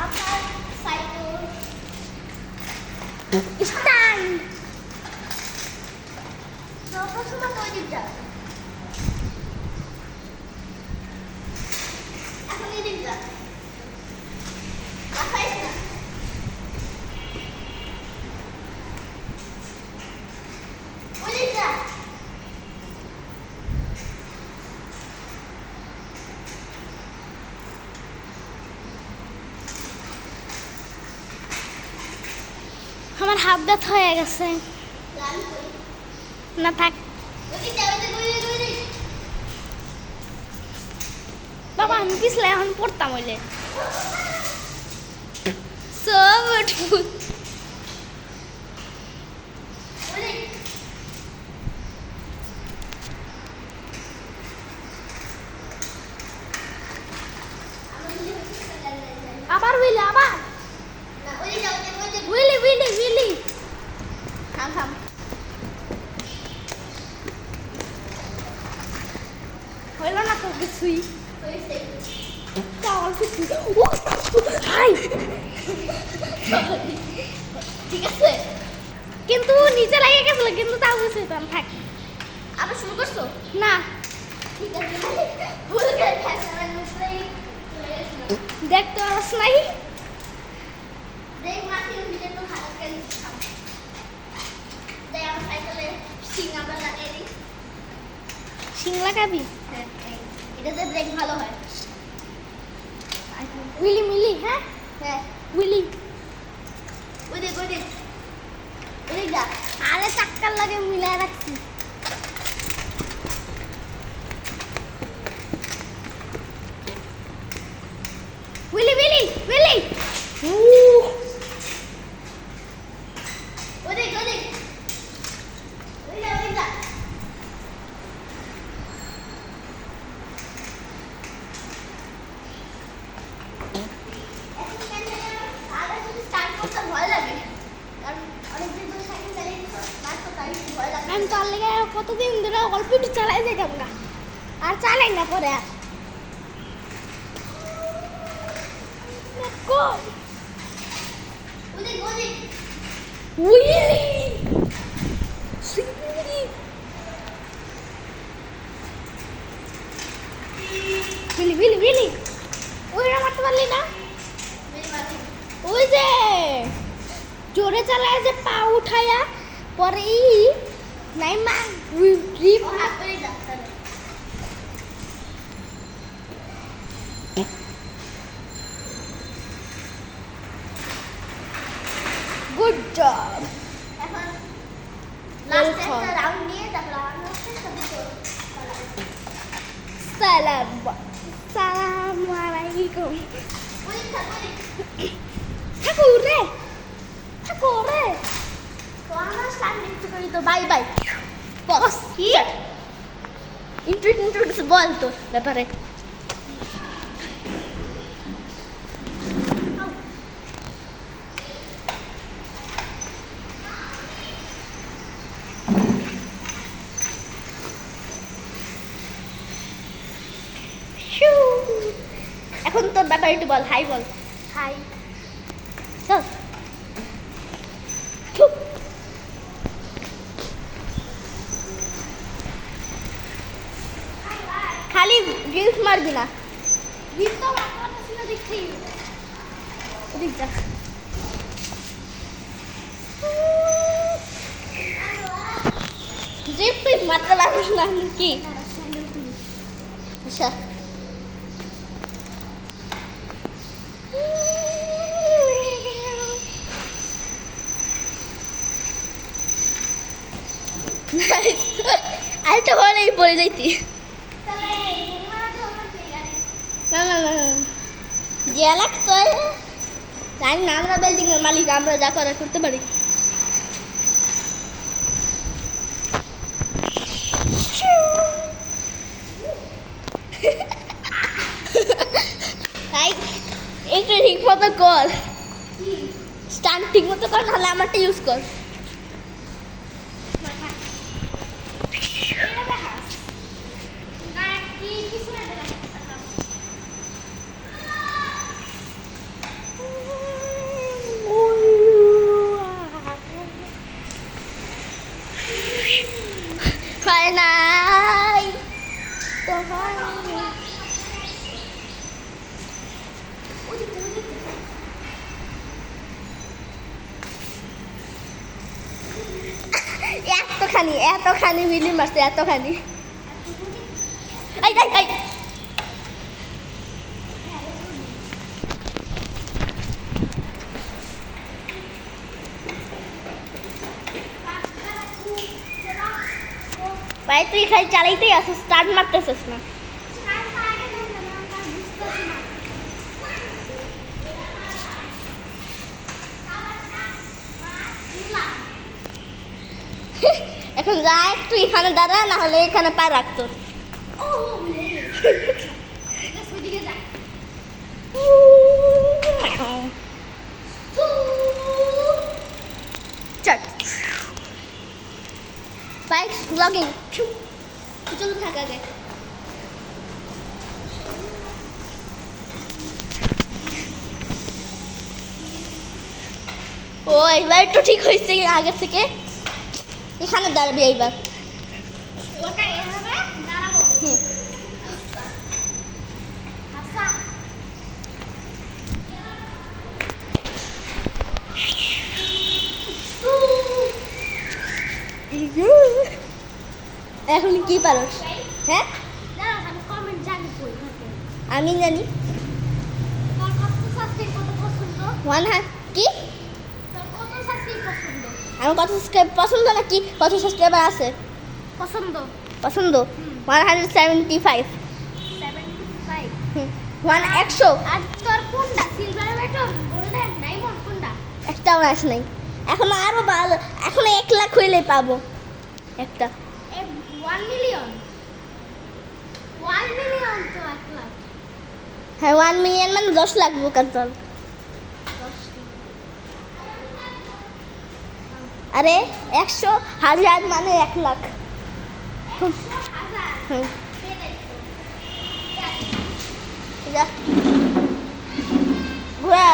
আপনার cycle stand প্রথমে ওই দিকটা এখন এই দিকটা দেখাইস না ওই দিকটা আমার হাত ব্যথা হয়ে গেছে না থাক বাবা আমি পিছলে এখন পড়তাম হইলে আবার উইলে আবার উইলি উইলি উইলি থাম থাম হইল না তো কিছুই ঠিক আছে কিন্তু নিচে লাগিয়ে গেছিল কিন্তু তাও বুঝতে থাক আবার শুরু করছো না ঠিক আছে দেখতে পারছ নাই দেখ মাটি দিলে তো ভালো করে খাও দেখ আমার সাইকেলে শিং আমরা লাগিয়ে দিই শিং লাগাবি হ্যাঁ এটাতে ব্রেক ভালো হয় উইলি মিলি হ্যাঁ হ্যাঁ উইলি ওই দেখ যা আরে চাক্কার লাগে মিলায় রাখছি উইলি উইলি উইলি ওই দেখ আমি তো আল্লাহ কতদিন ধরে অল্প একটু চালাই যেতাম না আর চালাই না পরে আর মারতে পারলি না ওই যে জোরে চালায় যে পা উঠায়া পরে নাই মা গ্রিপ করে যাচ্ছে গুড জব এখন লাস্ট একটা রাউন্ড নিয়ে তারপর আমরা সালাম আলাইকুম ঠাকুরে তো আমরা স্টার্ট নিতে করি তো বাই বাই বস হিয়ার ইন্ট্রোডিউস বল তো ব্যাপারে এখন তোর ব্যাপারে একটু বল হাই বল হাই চল খালি গিফট মারবি না গিফট তো মারতে ছিল দেখতেই দেখ যা গিফট তুই মারতে পারবিস না কি আচ্ছা আরেকটা হলেই পড়ে যাইতি না যে লাগতো জানি না আমরা বিল্ডিং এর মালিক আমরা যা করার করতে পারি তাই একটু ঠিক মতো কর স্টান্ট ঠিক মতো কর নাহলে আমারটা ইউজ কর এতখানি বিলি মারছে এতখানি। এই এই এই ভাই তুই খালি চালাইতেই আসিস, স্টার্ট মারতেছিস না। এখন যা একটু এখানে দাঁড়া, না হলে এখানে পা রাখতো। বাইক ব্লগিং চলতে থাকা যায়। ও এইবার একটু ঠিক হয়েছে আগের থেকে। এখানে দাঁড়াবি এইবার। এখন কি পারো? হ্যাঁ আমি জানি। কি আমার কত সাবস্ক্রাইব পছন্দ নাকি কত সাবস্ক্রাইবার আছে? পছন্দ পছন্দ 175। 100 আর তোর কোনটা সিলভার মেটাল গোল্ডেন ডায়মন্ড কোনটা? একটাও আসে নাই। এখন আরো ভালো, এখন 1 লাখ হইলে পাবো একটা। 1 মিলিয়ন 1 মিলিয়ন তো 1 লাখ। হ্যাঁ 1 মিলিয়ন মানে 10 লাখ বোকার দল। আরে 100,000 মানে 1 লাখ। যা ঘোরা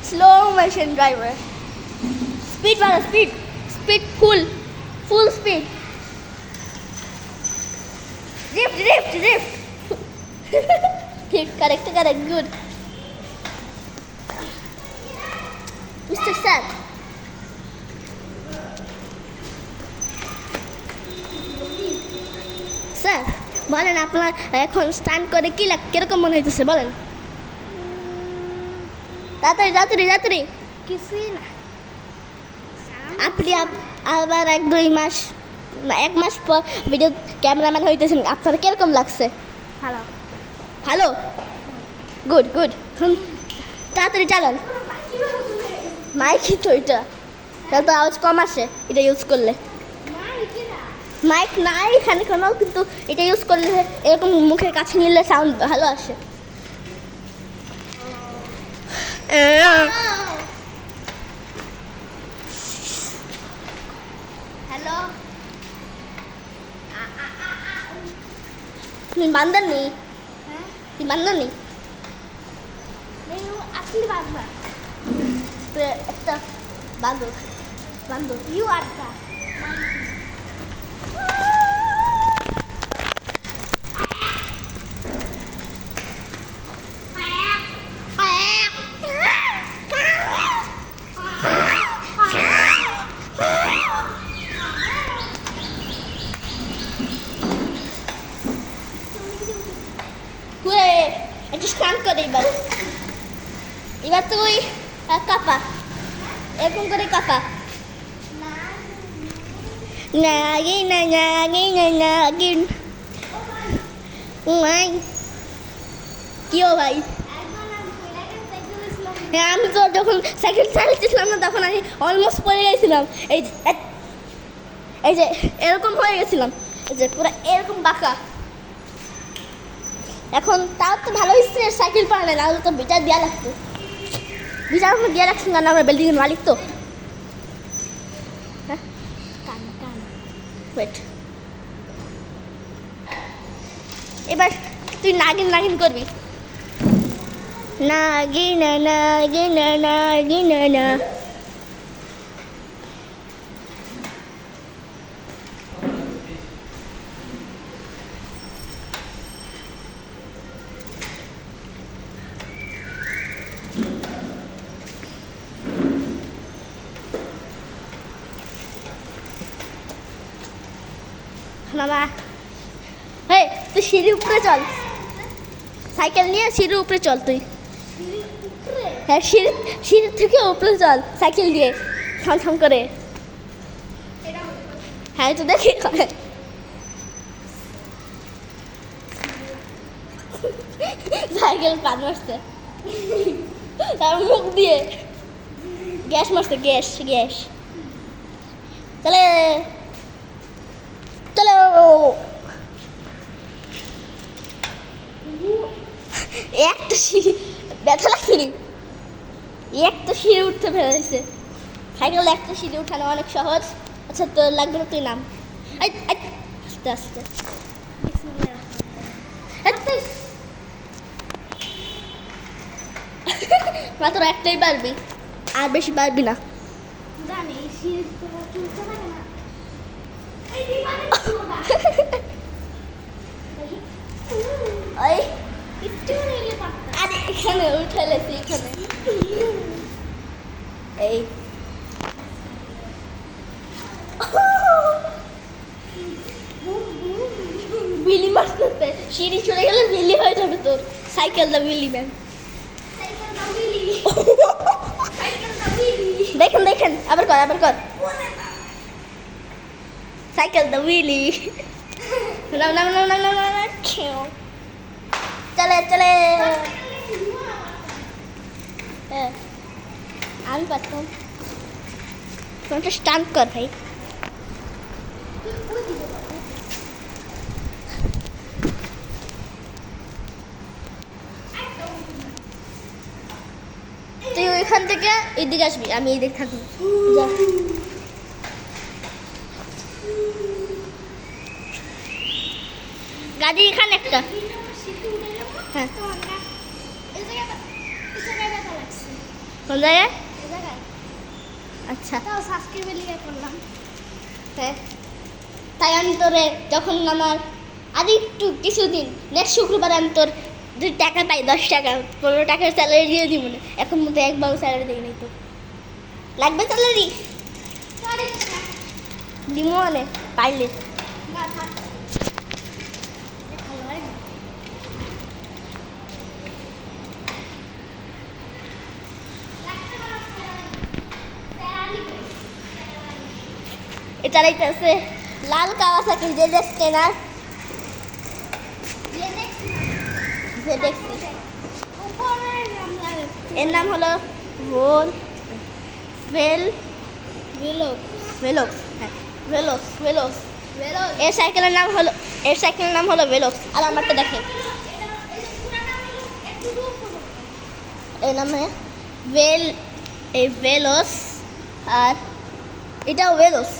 স্লো মোশন ড্রাইভার। স্পিড বাড়া, speed speed full speed. Drift. Correct, good. Mr. Sir. Sir বলেন আপনার এখন স্টান্ট করে কিরকম মনে হইতেছে বলেন। তাড়াতাড়ি কিছুই না। আপনি আবার 1-2 মাস 1 মাস পর ভিডিও ক্যামেরাম্যান হইতেছেন, আপনার কিরকম লাগছে? ভালো গুড তাড়াতাড়ি চালান। মাইকই তো এটা, তাহলে তো আওয়াজ কম আসে এটা ইউজ করলে। মাইক নাই এখানে কোনো, কিন্তু এটা ইউজ করলে এরকম মুখের কাছে নিলে সাউন্ড ভালো আসে। হ্যালো তুমি বান্দর নেই? হ্যাঁ তুই বান্দর নেই? আসলে বাবা একটা বান্দর ইউ আর দা একটা স্টান্ট করে এবার তুই কাপা, এরকম করে কাপা। নাগিন কিও ভাই। হ্যাঁ আমি তো যখন সাইকেল চালাচ্ছিলাম না তখন আমি অলমোস্ট পড়ে গেছিলাম। এই যে এরকম হয়ে গেছিলাম, এই যে পুরো এরকম বাঁকা। এখন তাও তো ভালো স্পিডের সাইকেল পাওয়া না, নাহলে তো বিচার দেওয়া লাগতো। বিচার আমরা দিয়ে রাখছি না, আমরা বিল্ডিংয়ের মালিক তো। হ্যাঁ ওয়েট, এবার তুই নাগিন করবি। নাগিনা মামা হে তুই সিঁড়ির উপরে চল সাইকেল নিয়ে সিঁড়ির উপরে চল তুই হ্যাঁ সিঁড়ির থেকে উপরে চল সাইকেল দিয়ে ঠাম ঠাম করে হ্যাঁ তো দেখি সাইকেল পান মারছে তার মুখ দিয়ে গ্যাস মারছে গ্যাস গ্যাস চলে চলো একটা সিঁড়ি ব্যথা লাগছিলি একটা সিঁড়ি উঠতে ফেলেছে সাইকেল একটা সিঁড়ি উঠানো অনেক সহজ আচ্ছা তোর লাগবে না তুই নাম আস্তে আস্তে মাত্র একটাই পারবি আর বেশি পারবি না জানি সিঁড়ি তো তুলতে পারে না ওই একটু নিলে পারতাম আরে এখানে উঠালেছি এখানে এই বিলি মারতে সিঁড়ি চলে গেলে বিলি হয়ে যাবে তোর সাইকেল দা বিলি ম্যান সাইকেলটা মিলি সাইকেলটা মিলি দেখেন দেখেন আবার কর সাইকেল দা বিলি নাম নাম নাম নাম নাম নাম খেও চলে চলে হ্যাঁ আমি পারতাম তোমরা স্টান্ট কর ভাই তুই ওইখান থেকে এদিকে আসবি আমি এদিকে থাকবো যা গাড়ি এখানে একটা হ্যাঁ কোন জায়গায় আচ্ছা তাও সাবস্ক্রাইব লিখে করলাম হ্যাঁ তাই আমি তোরে যখন আমার আর একটু কিছুদিন নেক্সট শুক্রবার আমি তোর 2 টাকা পাই 10 টাকা 15 টাকার স্যালারি দিয়ে দিব না এখন মতো একবার স্যালারি দিই নাই তো লাগবে স্যালারি দিব মানে পাইলে না থাক ভালো হয় না এটা আছে লাল কাওয়াসাকি জেডএক্স ট্রেনার জেডএক্স এর নাম হলো ভেলোক্স হ্যাঁ ভেলোক্স এর সাইকেলের নাম হলো ভেলোক্স আর আমারটা দেখে এর নামে ভেলোস আর এটাও ভেলোস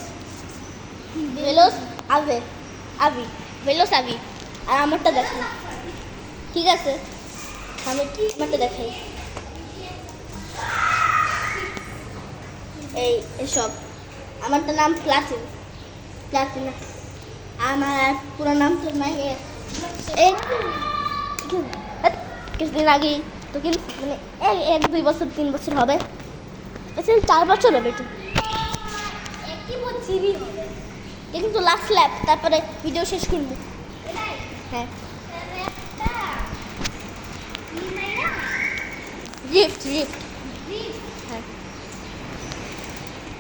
আবি আর আমারটা দেখো ঠিক আছে আমি আমারটা দেখাই এসব আমারটা নাম প্লাটিনা আমার পুরো নাম তো নাই এই কিছুদিন আগে তো কিন্তু মানে 1-2 বছর 3 বছর হবে 4 বছর হবে তো একই বলছিলি হবে কিন্তু লাস্ট ল্যাপ তারপরে ভিডিও শেষ করবো হ্যাঁ একটা নিমাইয়া গিফট প্লিজ হ্যাঁ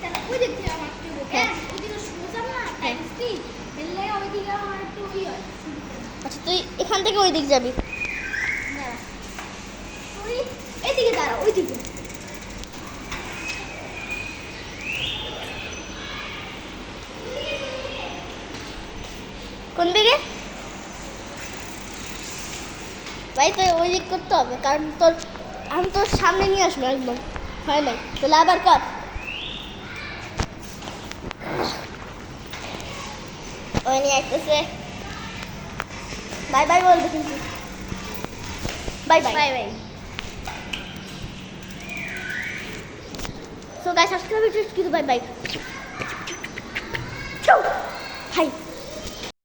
তাহলে ওই দিক থেকে আমার একটু হ্যাঁ। ওইদিকে সোজা না হ্যাঁ। স্পিড এলে ওইদিকে আমার একটু হয় আচ্ছা তুই এখান থেকে ওই দিক যাবি দাঁড়া তুই এদিকে দাঁড়া ওইদিকে কোন দিকে ভাই তো ওই দিক করতে হবে কারণ আমি তোর সামনে নিয়ে আসবো একদম হয় নাই তাহলে আবার কর ওই নিয়ে আসতেছে বাই বাই বলবে কিন্তু bye bye so guys subscribe কিন্তু বাই বাই